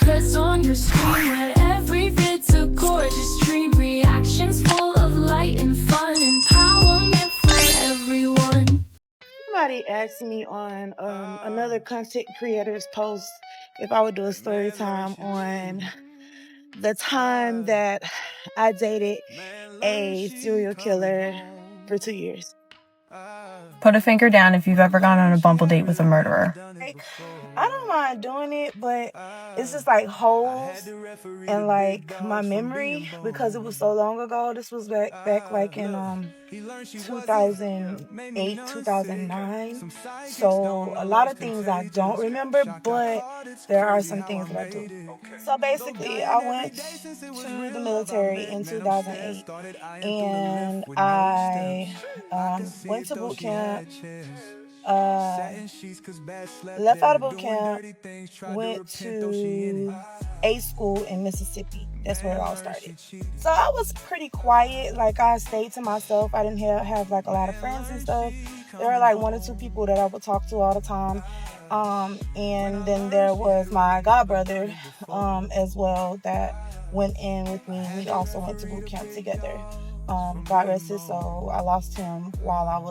secrets on your screen, where every vid's a gorgeous dream. Reactions full of light and fun, empowerment for everyone. Somebody asked me on another content creator's post if I would do a story time on the time that I dated a serial killer for 2 years. Put a finger down if you've ever gone on a Bumble date with a murderer. Like, I don't mind doing it, but it's just like holes in like my memory because it was so long ago. This was back like in 2008, 2009. So a lot of things I don't remember, but there are some things that I do. So basically, I went to the military in 2008, and I went to boot camp. Left out of boot camp, went to A school in Mississippi. That's where it all started. So I was pretty quiet. Like, I stayed to myself. I didn't have like a lot of friends and stuff. There were like 1 or 2 people that I would talk to all the time. And then there was my godbrother as well that went in with me. We also went to boot camp together. God rest his soul. I lost him while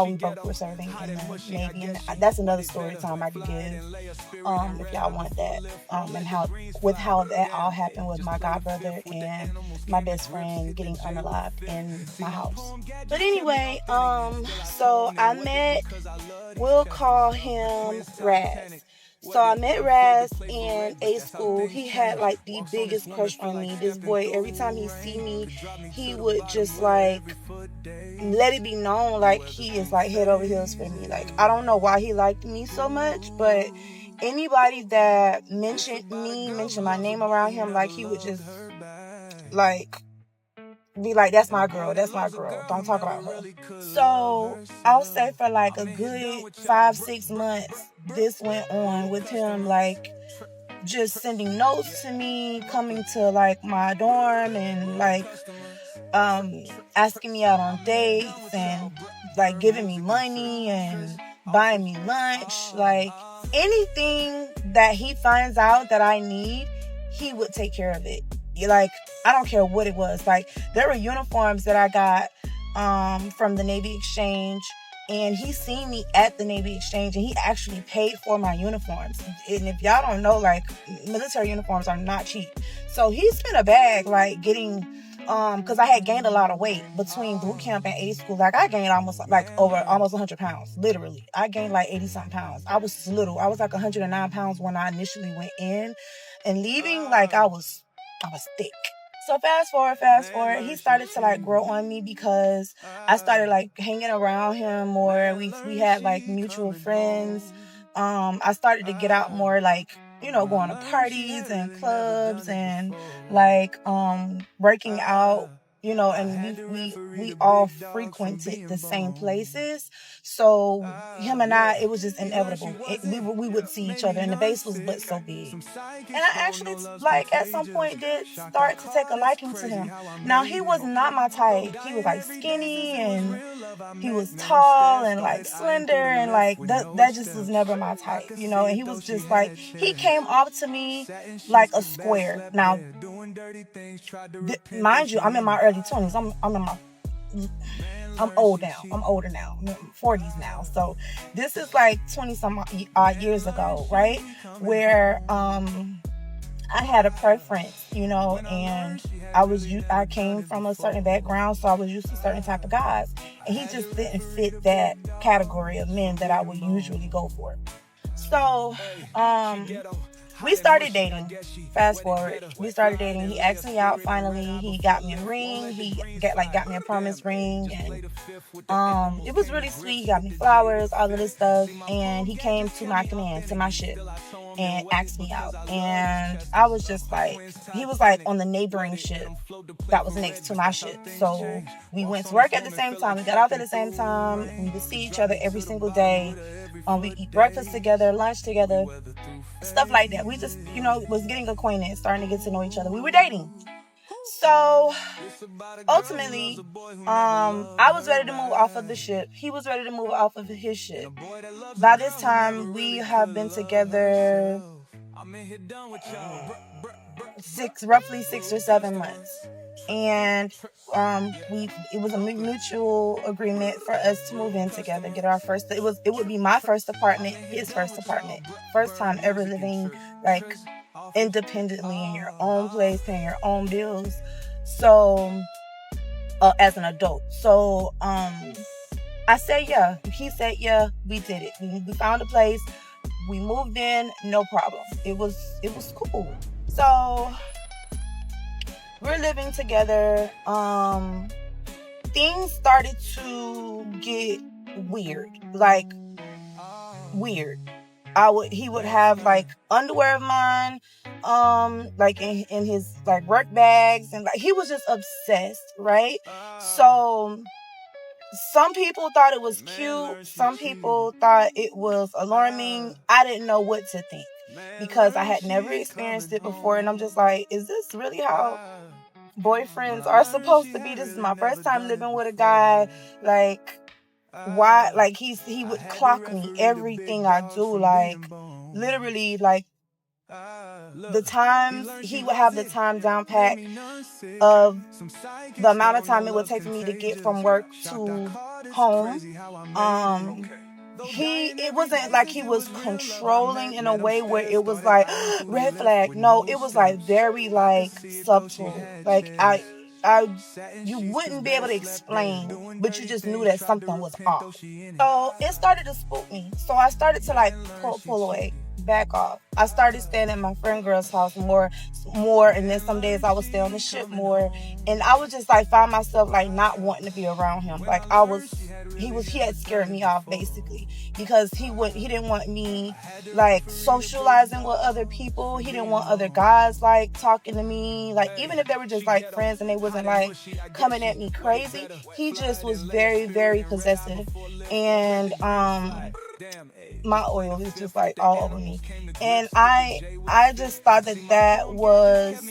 we both were serving in the Navy. And that's another story time I could give, if y'all want that. And how that all happened with my godbrother and my best friend getting unalived in my house. But anyway, so I met, we'll call him Reactzz. So I met Reactzz in A school. He had like the biggest crush on me. This boy, every time he see me, he would just like let it be known like he is like head over heels for me. Like, I don't know why he liked me so much, but anybody that mentioned my name around him, like he would just like be like, that's my girl, don't talk about her. So I'll say for like a good 5-6 months this went on with him, like just sending notes to me, coming to like my dorm and like asking me out on dates and like giving me money and buying me lunch. Like anything that he finds out that I need, he would take care of it. Like, I don't care what it was. Like, there were uniforms that I got from the Navy Exchange, and he seen me at the Navy Exchange, and he actually paid for my uniforms. And if y'all don't know, like, military uniforms are not cheap. So he spent a bag, like, getting, because I had gained a lot of weight between boot camp and A school. Like, I gained almost 100 pounds, literally. I gained like 80-something pounds. I was little. I was like 109 pounds when I initially went in, and leaving, like, I was thick. So fast forward, he started to like grow on me because I started like hanging around him more. We had like mutual friends. I started to get out more, like, you know, going to parties and clubs and like working out, you know, and we all frequented the same places. So him and I, it was just inevitable. We would see each other, and the base was but so big. And I actually, like, at some point did start to take a liking to him. Now, he was not my type. He was like skinny, and he was tall and like slender, and like that just was never my type, you know. And he was just like, he came up to me like a square. Now, mind you, I'm in my early 20s. I'm older now. I'm in my 40s now. So this is like 20 some years ago, right? Where I had a preference, you know, and I came from a certain background, so I was used to certain type of guys, and he just didn't fit that category of men that I would usually go for. So we started dating. Fast forward, we started dating. He asked me out finally. He got me a ring. He got me a promise ring, and it was really sweet. He got me flowers, all of this stuff, and he came to my command, to my ship, and asked me out. And I was just like, he was like on the neighboring ship that was next to my ship. So we went to work at the same time. We got off at the same time. We would see each other every single day. We eat breakfast together, lunch together, stuff like that. We just, you know, was getting acquainted, starting to get to know each other. We were dating. So ultimately, I was ready to move off of the ship. He was ready to move off of his ship. By this time, we have been together roughly 6 or 7 months. And it was a mutual agreement for us to move in together, get our first. It would be my first apartment, his first apartment, first time ever living like independently in your own place, paying your own bills. So as an adult, so I said yeah. He said yeah. We did it. We found a place. We moved in, no problem. It was cool. So we're living together. Things started to get weird. Like weird. He would have like underwear of mine, like in his like work bags, and like he was just obsessed, right? So some people thought it was cute. Some people thought it was alarming. I didn't know what to think because I had never experienced it before. And I'm just like, is this really how boyfriends are supposed to be? This is my first time living with a guy. Like, why? Like, he would clock me everything I do. Like, literally, like, the times he would have the time down pat of the amount of time it would take for me to get from work to home. It wasn't like he was controlling in a way where it was like red flag. No, it was like very like subtle. Like you wouldn't be able to explain, but you just knew that something was off. So it started to spook me. So I started to like pull away, back off. I started staying at my friend girl's house more, and then some days I would stay on the ship more, and I would just like find myself like not wanting to be around him. Like he had scared me off basically because he didn't want me like socializing with other people. He didn't want other guys like talking to me, like even if they were just like friends and they wasn't like coming at me crazy. He just was very, very possessive, and my oil is just like all over me. And I just thought that was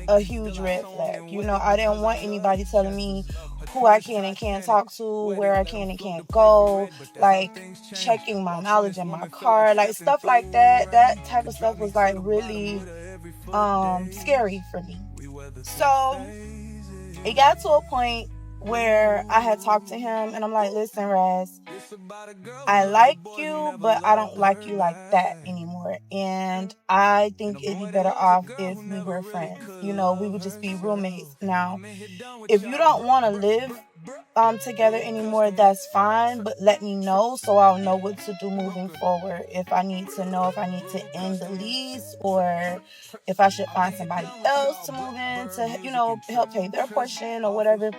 a huge red flag. You know, I didn't want anybody telling me who I can and can't talk to, where I can and can't go, like checking my knowledge in my car, like stuff like that. That type of stuff was like really scary for me. So it got to a point where I had talked to him and I'm like, listen, Raz, I like you, but I don't like you like that anymore. And I think it'd be better off if we were friends. You know, we would just be roommates. Now, if you don't want to live together anymore, that's fine, but let me know so I'll know what to do moving forward. If I need to know if I need to end the lease or if I should find somebody else to move in to, you know, help pay their portion or whatever.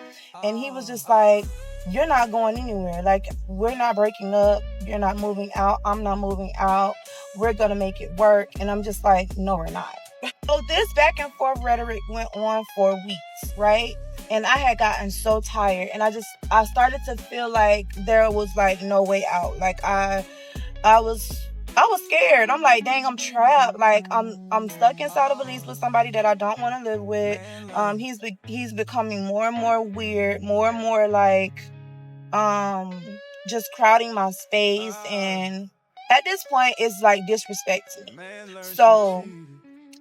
And he was just like, you're not going anywhere. Like, we're not breaking up. You're not moving out. I'm not moving out. We're going to make it work. And I'm just like, no, we're not. So this back and forth rhetoric went on for weeks, right? And I had gotten so tired, and I started to feel like there was like no way out. Like I was scared. I'm like, dang, I'm trapped. Like I'm stuck inside of a lease with somebody that I don't want to live with. He's becoming more and more weird, more and more like just crowding my space, and at this point it's like disrespect to me. So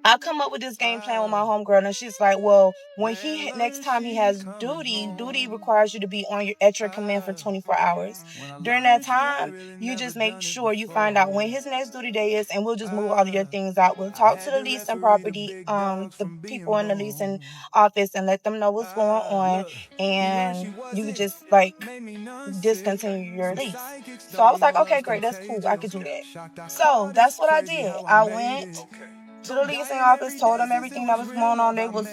I come up with this game plan with my homegirl, and she's like, well, when next time he has duty requires you to be at your command for 24 hours. During that time, you just make sure you find out when his next duty day is, and we'll just move all of your things out. We'll talk to the leasing property, the people in the leasing office, and let them know what's going on, and you just like discontinue your lease. So I was like, okay, great, that's cool, I could do that. So that's what I did. I went to the leasing office, told them everything that was going on. They was,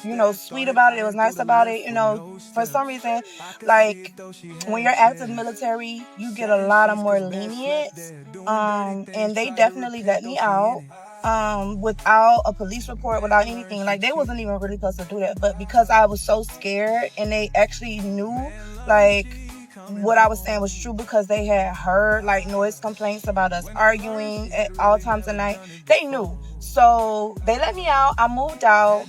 you know, sweet about it. They was nice about it. You know, for some reason, like when you're active military, you get a lot of more lenient. And they definitely let me out without a police report, without anything. Like they wasn't even really supposed to do that, but because I was so scared, and they actually knew like what I was saying was true because they had heard like noise complaints about us arguing at all times of night. They knew. So they let me out. I moved out.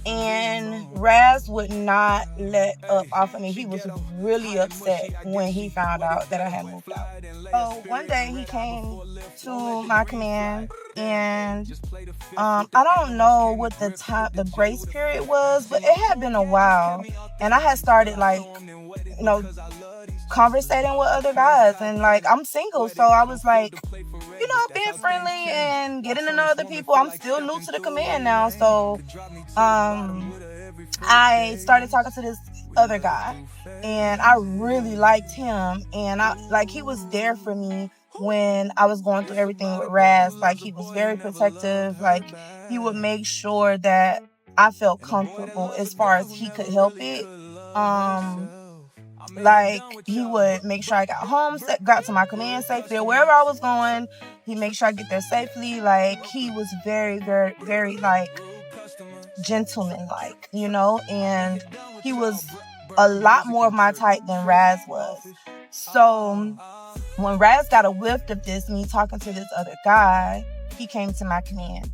And Raz would not let up off of me. He was really upset when he found out that I had moved out. So one day he came to my command, and I don't know what the grace period was, but it had been a while, and I had started conversating with other guys, and I'm single, so I was being friendly and getting to know other people. I'm still new to the command now, so I started talking to this other guy, and I really liked him, and he was there for me when I was going through everything with Raz. He was very protective. He would make sure that I felt comfortable as far as he could help it. He would make sure I got to my command safely, or wherever I was going, he'd make sure I get there safely. He was very, very, very, gentleman-like, and he was a lot more of my type than Raz was. So when Raz got a whiff of me talking to this other guy, he came to my command.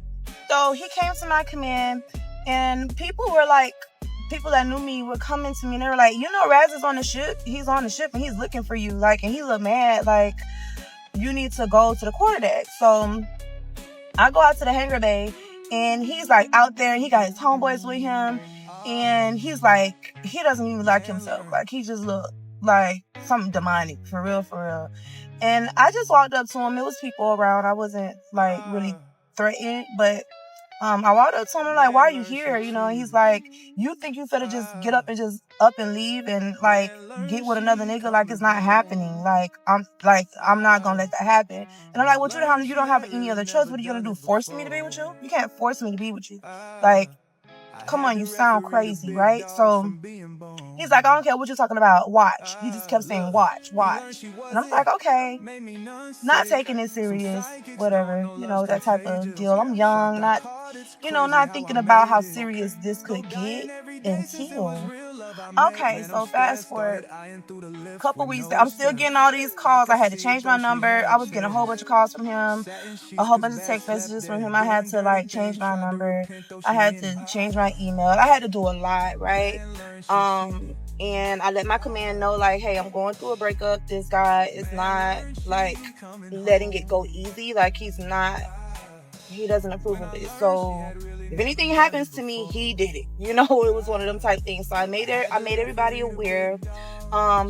So he came to my command, and people that knew me were coming to me, and they were like, Raz is on the ship. He's on the ship, and he's looking for you. And he looked mad. You need to go to the quarterdeck. So I go out to the hangar bay, and he's out there. He got his homeboys with him, and he's he doesn't even like himself. He just looked like something demonic, for real. And I just walked up to him. There was people around. I wasn't really threatened, but I walked up to him, I'm why are you here? He's you think you finna just get up and just up and leave and get with another nigga? It's not happening. I'm not gonna let that happen. And I'm well, you don't have any other choice. What are you gonna do? Force me to be with you? You can't force me to be with you. Come on, you sound crazy, right? So he's I don't care what you're talking about. Watch. He just kept saying, watch. And I'm okay. Not taking it serious, whatever, that type of deal. I'm young, not thinking about how serious this could get until. Okay, so fast forward a couple weeks. I'm still getting all these calls. I had to change my number. I was getting a whole bunch of calls from him, a whole bunch of text messages from him. I had to change my number. I had to change my email. I had to do a lot, right? And I let my command know, hey, I'm going through a breakup. This guy is not letting it go easy. He doesn't approve of it. So if anything happens to me, he did it. It was one of them type things. So I made everybody aware.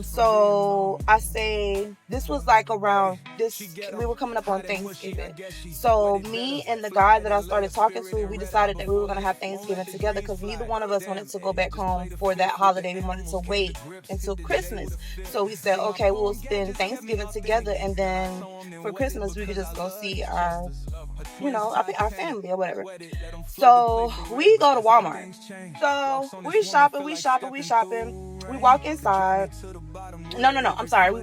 So I say this was around this, we were coming up on Thanksgiving. So me and the guy that I started talking to, we decided that we were going to have Thanksgiving together because neither one of us wanted to go back home for that holiday. We wanted to wait until Christmas. So we said, okay, we'll spend Thanksgiving together, and then for Christmas we could just go see our family or whatever. So we go to Walmart. So we shopping. We walk inside. No, I'm sorry. We're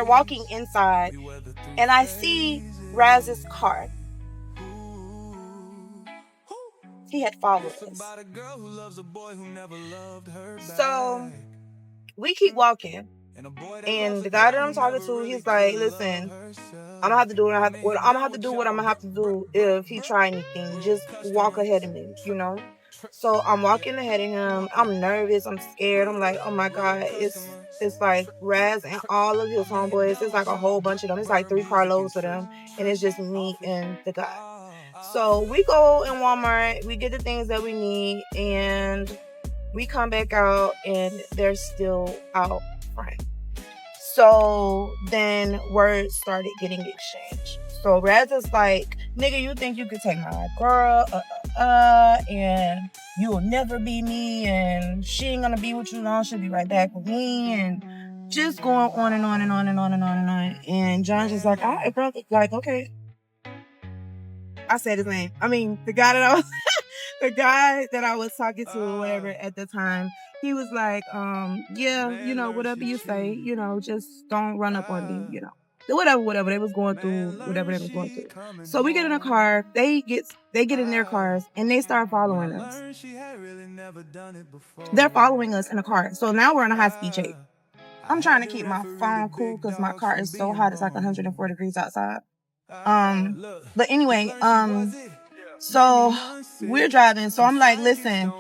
walking inside, and I see Raz's car. He had followed us. So we keep walking, and the guy that I'm talking to, he's listen, I'm gonna have to do what I'm gonna have to do if he try anything. Just walk ahead of me, So I'm walking ahead of him. I'm nervous. I'm scared. I'm oh my God, it's Raz and all of his homeboys. It's a whole bunch of them. It's 3 carloads of them, and it's just me and the guy. So we go in Walmart. We get the things that we need, and we come back out, and they're still out front. So then words started getting exchanged. So Raz is nigga, you think you could take my girl, and you will never be me, and she ain't gonna be with you long, she'll be right back with me, and just going on and on and on and on and on and on. And John's just all right, bro, okay. I said his name. I mean, the guy that I was talking to or whatever at the time, he was yeah, whatever you say, just don't run up on me, whatever they was going through, whatever they was going through. So we get in a car, they get in their cars, and they start following us. They're following us in a car. So now we're on a high-speed chase. I'm trying to keep my phone cool because my car is so hot, it's 104 degrees outside. But anyway, so we're driving. So I'm listen,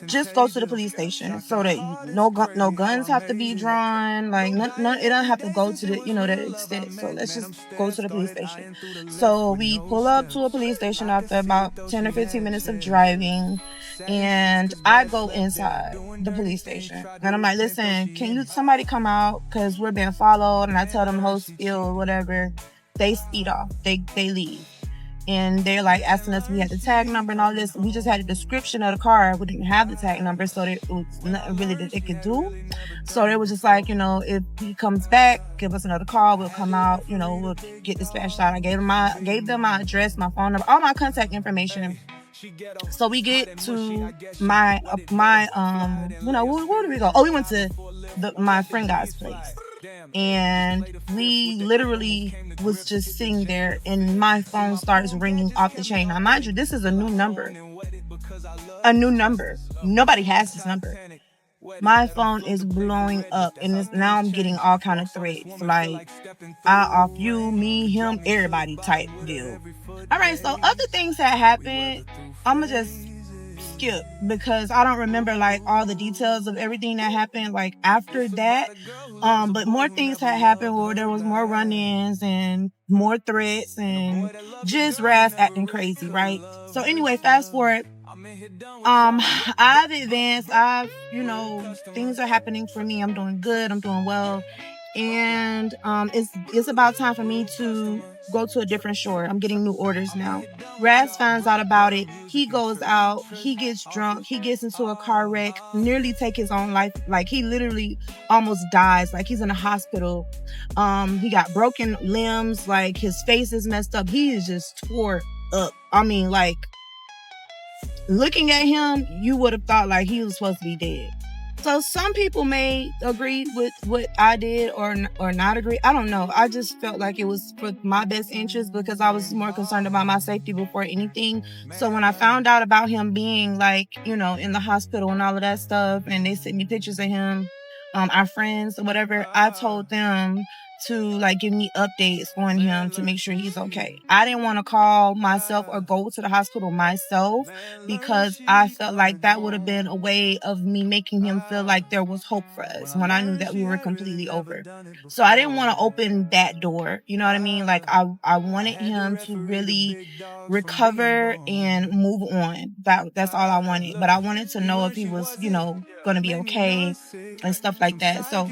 just go to the police station so that no guns have to be drawn. Like, it don't have to go to the, that extent. So let's just go to the police station. So we pull up to a police station after about 10 or 15 minutes of driving. And I go inside the police station. And I'm like, listen, can somebody come out? Because we're being followed. And I tell them whole spiel or whatever. They speed off. They leave. And they're like asking us if we had the tag number and all this. We just had a description of the car. We didn't have the tag number, so it was nothing really that it could do. So they was just like, if he comes back, give us another call. We'll come out. We'll get dispatched out. I gave them my address, my phone number, all my contact information. So we get to my where did we go? Oh, we went to my friend guy's place. And we literally was just sitting there, and my phone starts ringing off the chain. Now, mind you, this is a new number. Nobody has this number. My phone is blowing up, and now I'm getting all kind of threats, like I off you, me, him, everybody type deal. All right, so other things that happened, I'ma just skip because I don't remember like all the details of everything that happened like after that. But more things had happened where there was more run-ins and more threats and just Raz acting crazy, right? So anyway, fast forward. I've advanced. Things are happening for me. I'm doing good. I'm doing well. And it's about time for me to go to a different shore. I'm getting new orders now. Raz finds out about it. He goes out. He gets drunk. He gets into a car wreck. Nearly take his own life. Like, he literally almost dies. Like, he's in a hospital. He got broken limbs. Like, his face is messed up. He is just tore up. I mean, like, looking at him, you would have thought like he was supposed to be dead. So some people may agree with what I did or not agree. I don't know. I just felt like it was for my best interest because I was more concerned about my safety before anything. So when I found out about him being like, in the hospital and all of that stuff, and they sent me pictures of him, our friends or whatever, I told them to like give me updates on him to make sure he's okay. I didn't want to call myself or go to the hospital myself because I felt like that would have been a way of me making him feel like there was hope for us when I knew that we were completely over. So I didn't want to open that door. You know what I mean? Like I wanted him to really recover and move on. That's all I wanted. But I wanted to know if he was, going to be okay and stuff like that. So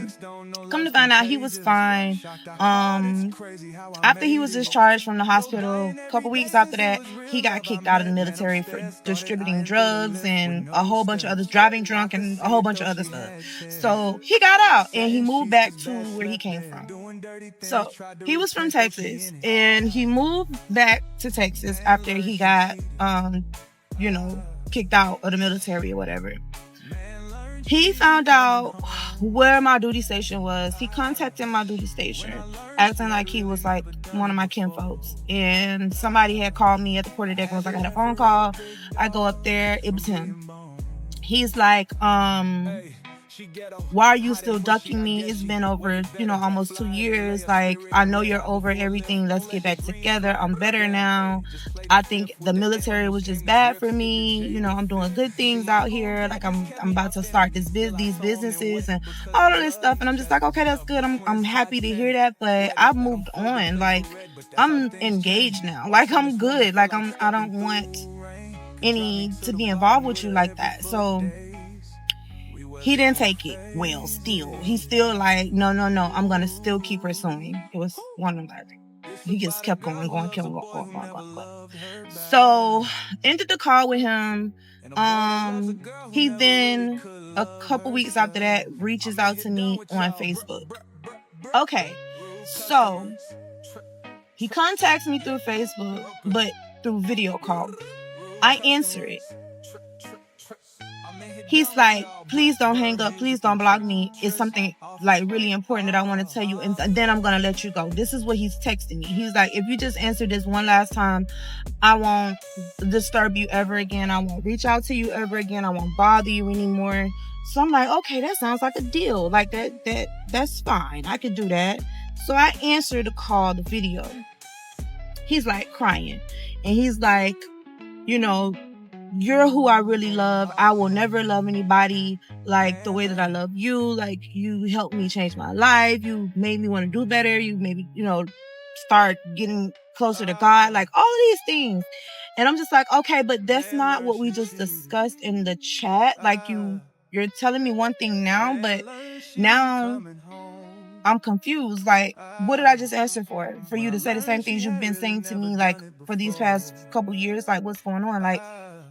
come to find out, he was fine. After he was discharged from the hospital, a couple weeks after that, he got kicked out of the military for distributing drugs and a whole bunch of others, driving drunk and a whole bunch of other stuff. So he got out and he moved back to where he came from. So he was from Texas and he moved back to Texas after he got, kicked out of the military or whatever. He found out where my duty station was. He contacted my duty station, acting like he was like one of my kinfolks. And somebody had called me at the quarterdeck and was like, I had a phone call. I go up there. It was him. He's like, why are you still ducking me? It's been over, almost 2 years. Like, I know you're over everything. Let's get back together. I'm better now. I think the military was just bad for me. I'm doing good things out here. Like, I'm about to start these businesses and all of this stuff. And I'm just like, okay, that's good. I'm happy to hear that. But I've moved on. Like, I'm engaged now. Like, I'm good. Like, I don't want any to be involved with you like that. So he didn't take it well. Still, he's still like, no, I'm gonna still keep pursuing. It was one of them. He just kept going. So ended the call with him. He then a couple weeks after that reaches out to me on Facebook. Okay, so he contacts me through Facebook, but through video call. I answer it. He's like, please don't hang up. Please don't block me. It's something like really important that I want to tell you. And then I'm going to let you go. This is what he's texting me. He's like, if you just answer this one last time, I won't disturb you ever again. I won't reach out to you ever again. I won't bother you anymore. So I'm like, okay, that sounds like a deal. Like that's fine. I could do that. So I answered the call, the video. He's like crying. And he's like, you're who I really love. I will never love anybody like the way that I love you. Like, you helped me change my life. You made me want to do better. You made me, start getting closer to God. Like, all of these things. And I'm just like, okay, but that's not what we just discussed in the chat. Like, you're telling me one thing now, but now I'm confused. Like, what did I just answer for? For you to say the same things you've been saying to me, like, for these past couple years? Like, what's going on? Like,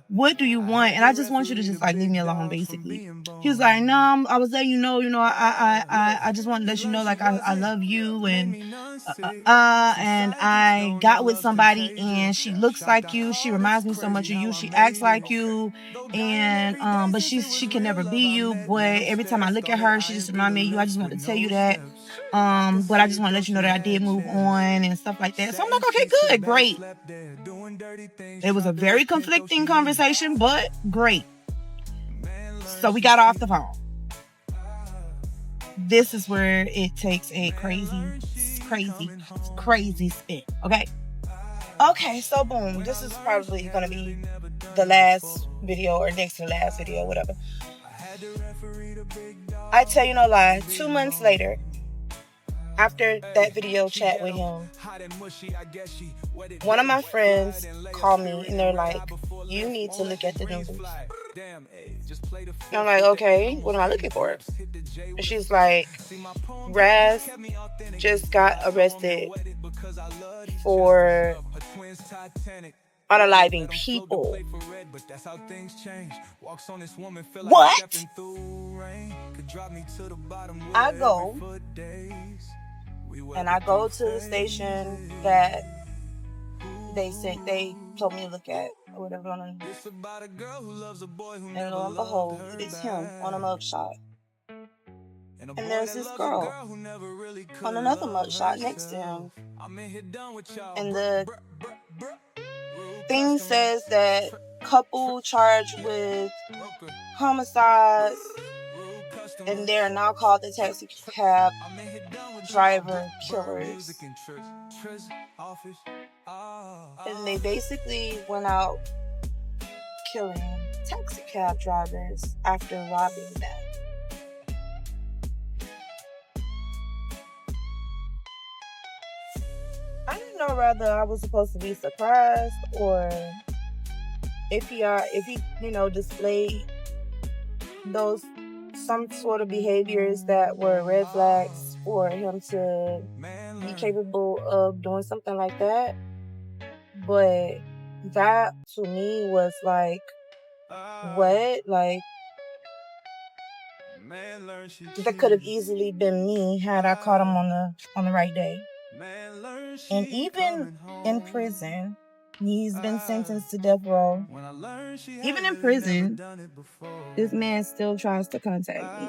what do you want? And I just want you to just, like, leave me alone, basically. He was like, no, I was letting you know, I just want to let you know, like, I love you, and I got with somebody, and she looks like you. She reminds me so much of you. She acts like you, and, but she can never be you. But every time I look at her, she just reminds me of you. I just want to tell you that. But I just want to let you know that I did move on and stuff like that. So I'm like, okay, good, great. It was a very conflicting conversation, but great. So we got off the phone. This is where it takes a crazy spin. Okay, so boom. This is probably going to be the last video, or next to the last video, whatever. I tell you no lie, 2 months later, after that video chat with him, one of my friends called me and they're like, you need to look at the news. And I'm like, okay, what am I looking for? And she's like, Raz just got arrested for unaliving people. What? I go and I go to the station that they told me to look at, or whatever. And lo and behold, it's him on a mugshot. And there's this girl on another mugshot next to him. And the thing says that couple charged with homicides, and they are now called the taxi cab driver killers. And they basically went out killing taxi cab drivers after robbing them. I didn't know whether I was supposed to be surprised, or if he displayed some sort of behaviors that were red flags for him to be capable of doing something like that. But that to me was like, what? Like, that could have easily been me had I caught him on the right day. And even in prison, he's been sentenced to death row. Even in prison, this man still tries to contact me.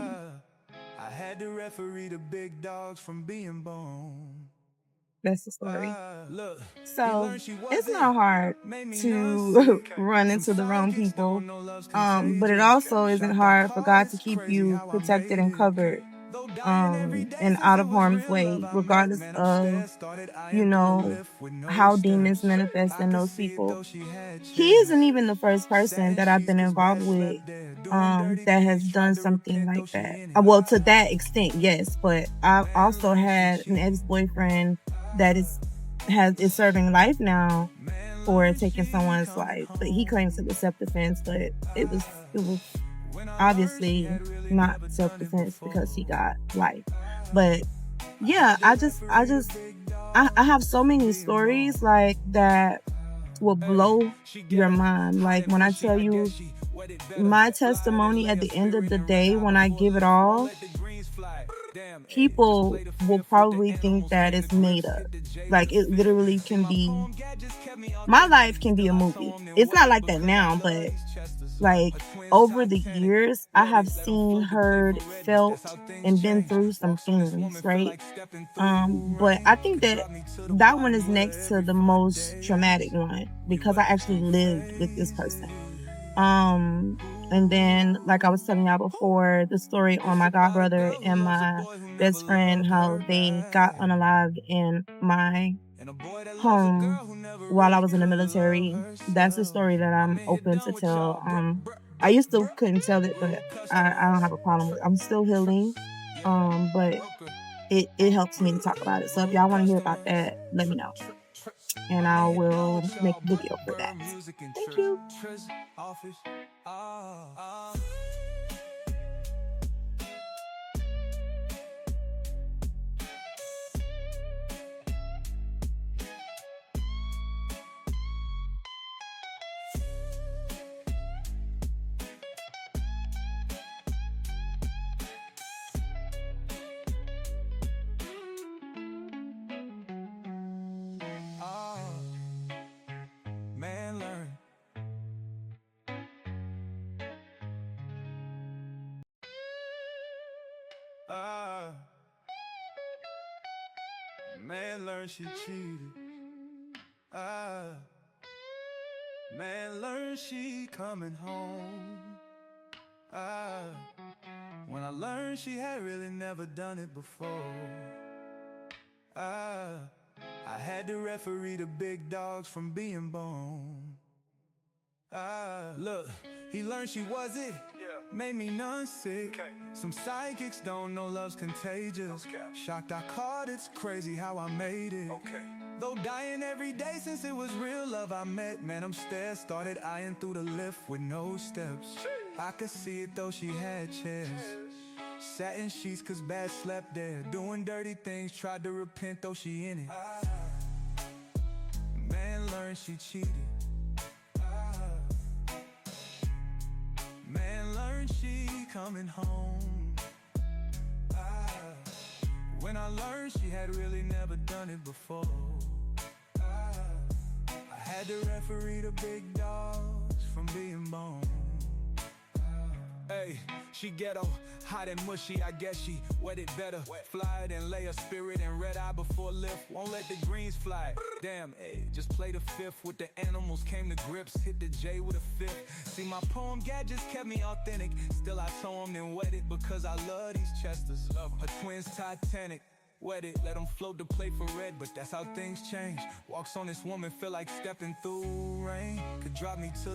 I had to referee the big dogs from being born. That's the story. So it's not hard to run into the wrong people, but it also isn't hard for God to keep you protected and covered, and out of harm's way, regardless of how demons manifest in those people. He isn't even the first person that I've been involved with that has done something like that. Well, to that extent, yes, but I've also had an ex-boyfriend that is serving life now for taking someone's life, but he claims it was self-defense, but it was obviously not self-defense because he got life. But yeah, I have so many stories like that will blow your mind. Like, when I tell you my testimony at the end of the day, when I give it all, people will probably think that it's made up. Like, it literally can be, my life can be a movie. It's not like that now, but like, over the years, I have seen, heard, felt, and been through some things, right? But I think that one is next to the most traumatic one, because I actually lived with this person. And then, like I was telling y'all before, the story on my godbrother and my best friend, how they got unalived in my home while I was in the military. That's a story that I'm open to tell. I used to couldn't tell it, but I don't have a problem with it. I'm still healing, but it helps me to talk about it. So if y'all want to hear about that, let me know, and I will make a video for that. Thank you. Man learned she cheated. Man learned she coming home. When I learned she had really never done it before. I had to referee the big dogs from being born. Look, he learned she was it. Made me none sick. Some psychics don't know love's contagious. Shocked I caught it's crazy how I made it. Though dying every day since it was real love I met. Man, I'm stared, started eyeing through the lift with no steps. I could see it though she had chairs. Sat in sheets cause bad slept there. Doing dirty things, tried to repent though she in it. Man learned she cheated. Man learned she coming home. When I learned she had really never done it before. I had to referee the big dogs from being born. Hey, she ghetto, hot and mushy, I guess she wet it better. Fly it and lay a spirit and red eye before lift. Won't let the greens fly. Damn, hey, just play the fifth with the animals, came to grips. Hit the J with a fifth. See, my poem gadgets kept me authentic. Still I told them then wet it because I love these Chesters. Her twins Titanic. Wet it, let them float to play for red, but that's how things change. Walks on this woman, feel like stepping through rain. Could drop me to